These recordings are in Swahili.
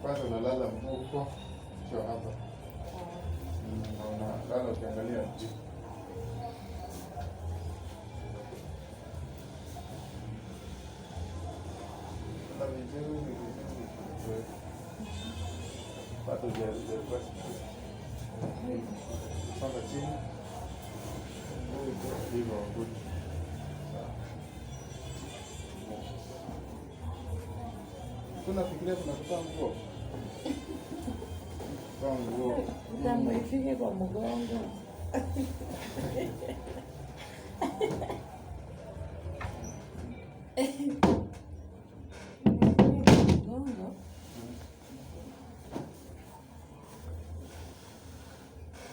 kwanza unalala mguu huko, sio hapa. Unalala ukiangalia juu. Bado hujapata songa chini hivyo good. Tunafikiria tunatoa nguo kwa nguo kama ifike kwa mgongo.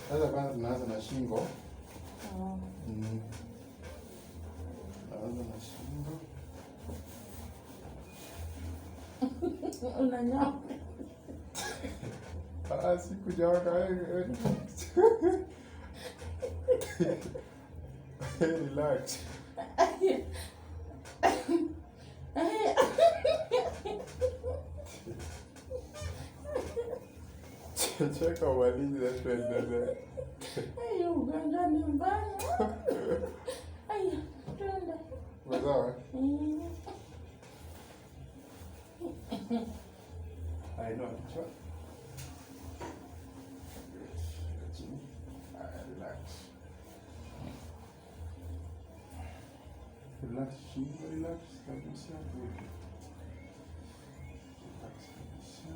Sasa kwanza tunaanza na shingo. Tunaanza na shingo. Unanyoa. Sikujaona wewe. Relax. Cheka walini na tuendelee. Ayo, ugonjwa ni mbaya. Ayo, twende. Sawa? Haina kichwa. Chini. Relax. Relax, shingo relax kabisa. Relax kabisa.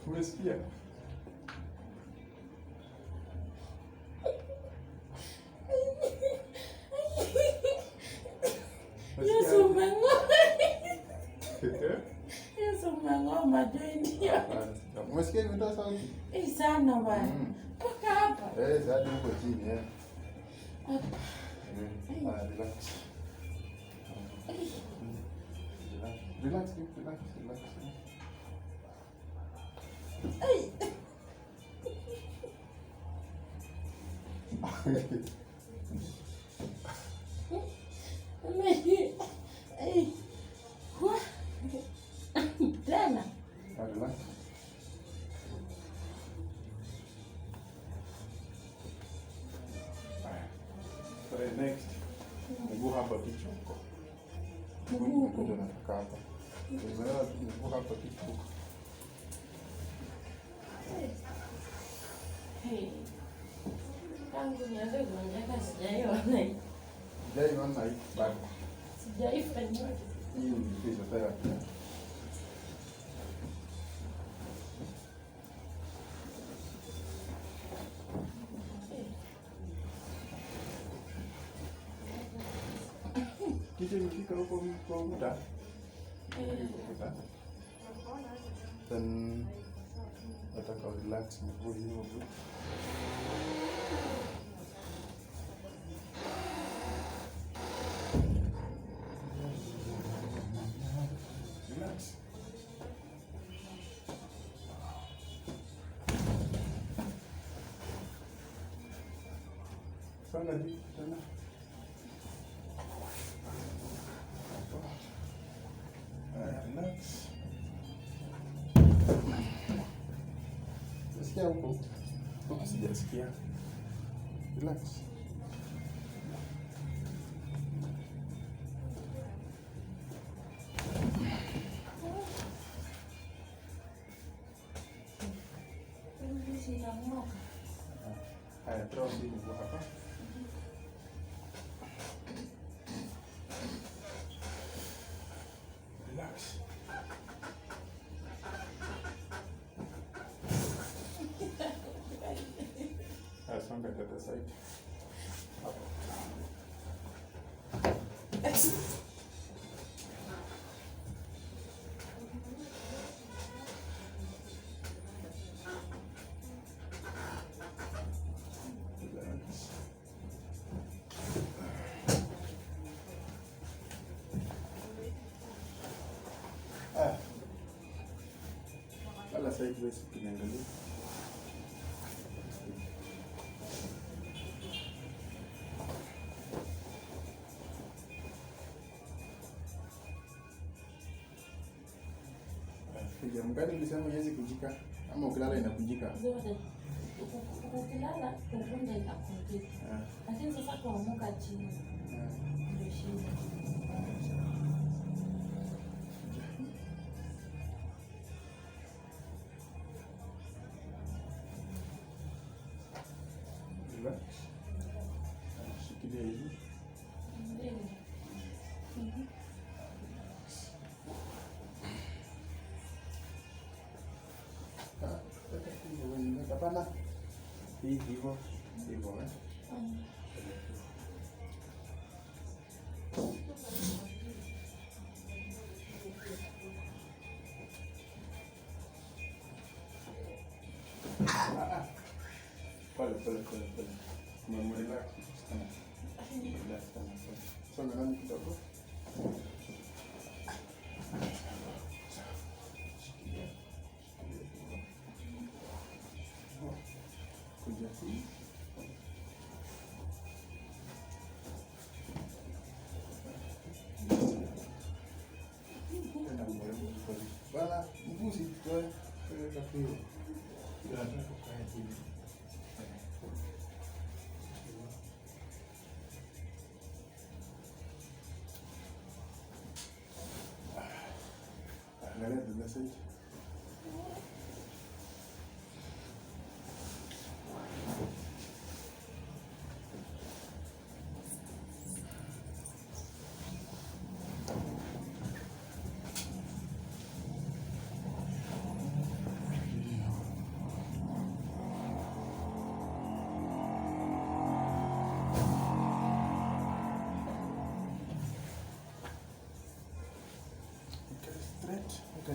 Umesikia? Yesu umeng'oa. Yesu umeng'oa madeni. Umesikia imetoa sauti? Sana bwana. Mpaka hapa. Sasa huko chini relax. Relax. Tena. Relax. Next. Mguu hapa kichwa. Mguu ndio nataka hapa. Umeona mguu hapa kichwa. Tangu nianze kugonjeka sijaiona hii. Sijaiona hii bado. Sijaifanya. Hii ni physiotherapy. Kitu imefika huko kwa muda. Then nataka relax mguu hiyo. Relax. Sana hii tena. Relax. Sikia huko. Huko sijasikia. Relax. Haya, throw hii mguu hapa. Relax. Songa to the side. Kala sideways ukiniangalia. Mkate ulisema haiwezi kujika ama ukilala inakujika? Zote. Ukilala kunapenda inakujika. Lakini sasa kuamuka chini. Ndio shida. Shikilia hivi. Hapana. Hivyo eh. Pole. Relax. Songa nani kidogo. Kuja hii. Bana, mbuzi kwa kafiri. Tunataka kukaa hivi. Angalia the message.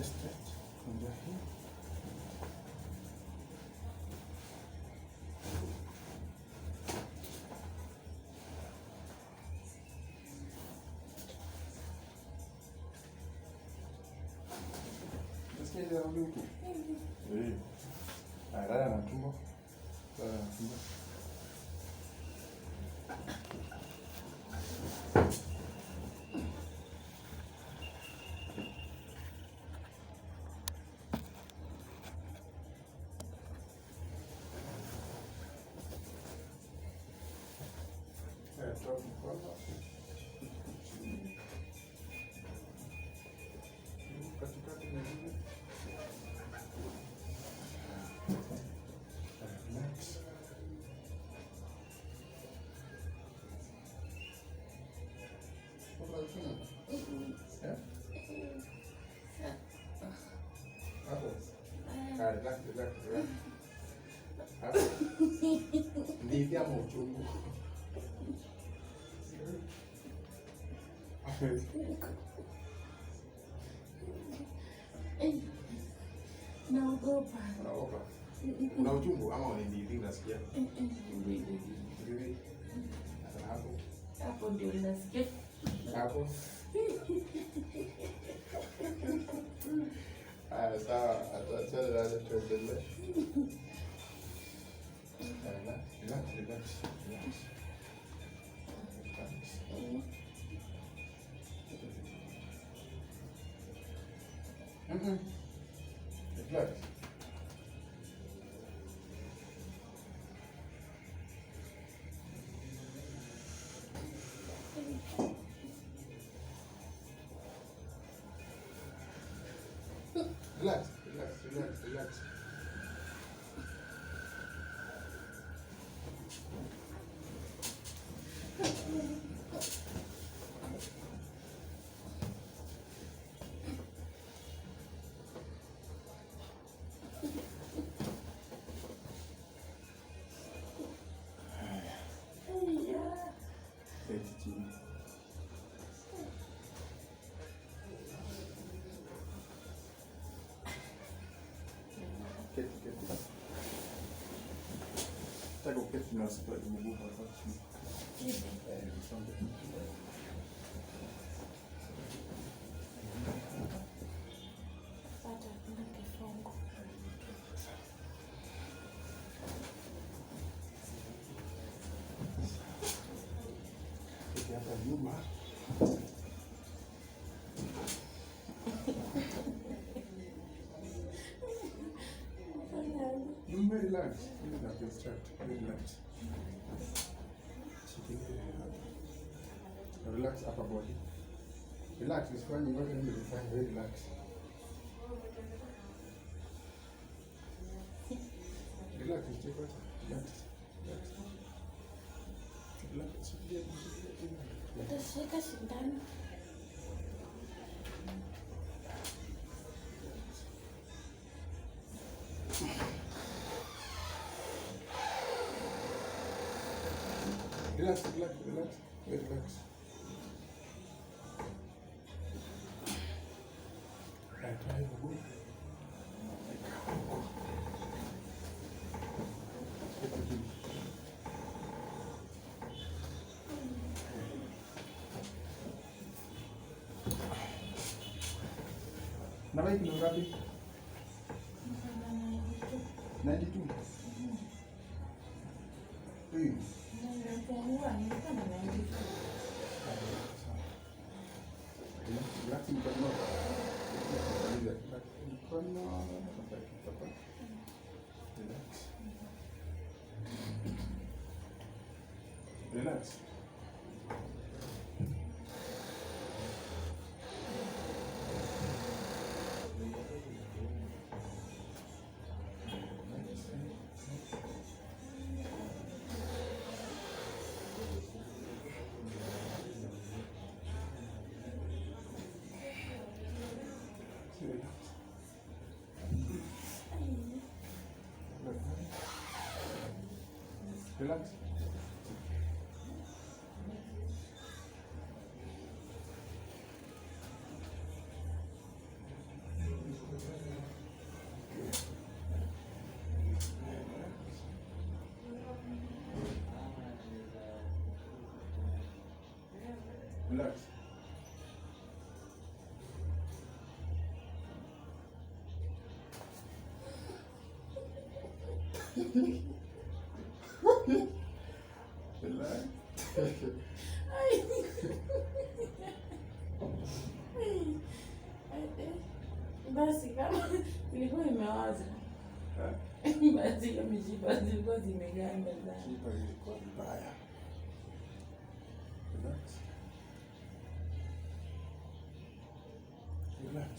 Straight. Kunja hii. Nasikia ile rudi huku. Lala na tumbo. Relax. Hapo. Ndivyo hapo uchungu. Naogopa. Una uchungu ama unindivyo unasikia? Ndivyo. Hapo ndio unasikia. Hapo. Sawa, atachana na tuendelee. Relax. Relax. Relax. Taka uketi na usitoe mguu hapa chini. Hapa nyuma. Relax. Relax. Relax upper body. Relax, usifanye ngoja ndio ufanye relax. Relax, usicheke. Relax. Utashika sindano. Relax. Na wewe kilo ngapi? 92. Relax. Relax. Relax. Relax. Basi kama ilikuwa imewaza. Basi hiyo mishipa zilikuwa zimeganda sana. Mishipa ilikuwa mbaya. Relax. Relax.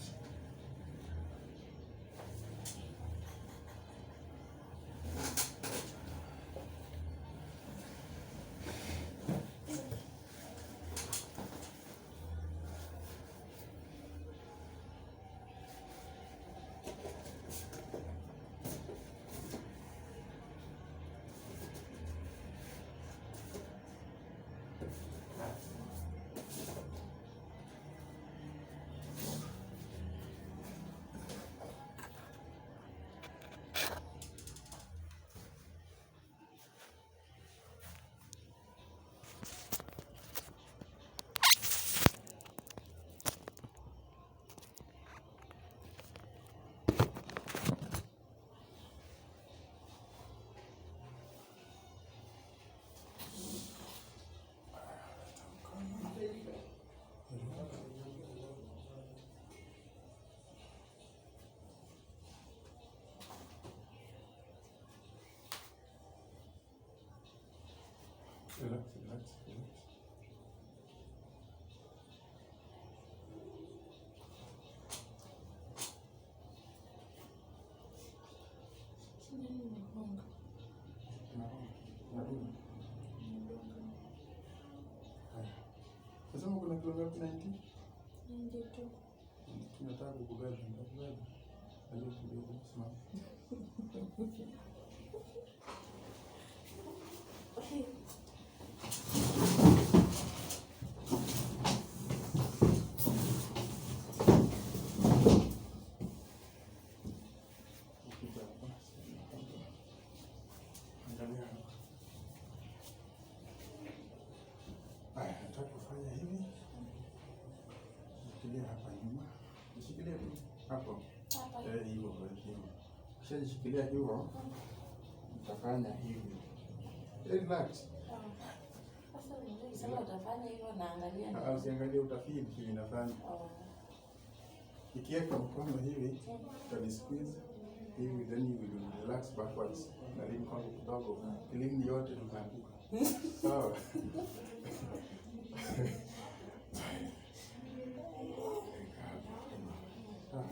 Relax. Sasa kuna kilo ngapi 90? 92. Tunataka kukubeba. Alio kidogo simama. Haya, nataka kufanya hivi. Shikilia hapa nyuma. Shikilia hapo. Hivyo kwa hivyo. Kisha nishikilia hivyo. Utafanya hivi. Relax. Sasa utafanya hivyo naangalia. Usiangalie utafeel kile inafanya. Ikiweka mkono hivi, utasqueeze. Hivi then you will relax backwards. Na lean kwangu kidogo. Feeling yote tunaanguka. Sawa.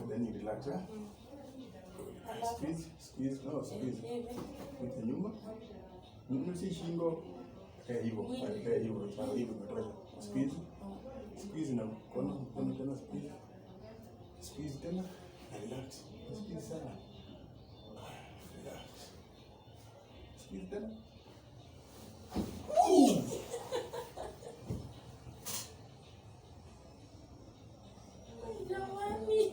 Then you relax, eh? Squeeze, no, squeeze. Kuja nyuma. Si shingo. Hivyo. Hivyo. Sawa, hivyo natosha. Squeeze na mkono tena squeeze. Squeeze tena. Relax. Squeeze sana. Relax. Squeeze tena. Jamani.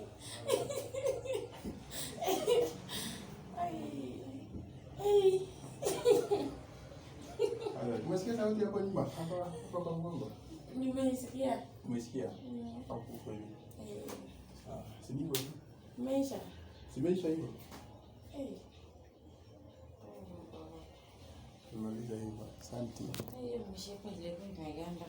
Umesikia sauti hapo nyuma? Hapa kwa mgongo. Nimesikia. Umesikia? Hapo kwa hivi. Si ndivyo tu. Meisha. Simeisha hivyo. Tumaliza hivyo. Asante. Hiyo mshipa ile imeganda.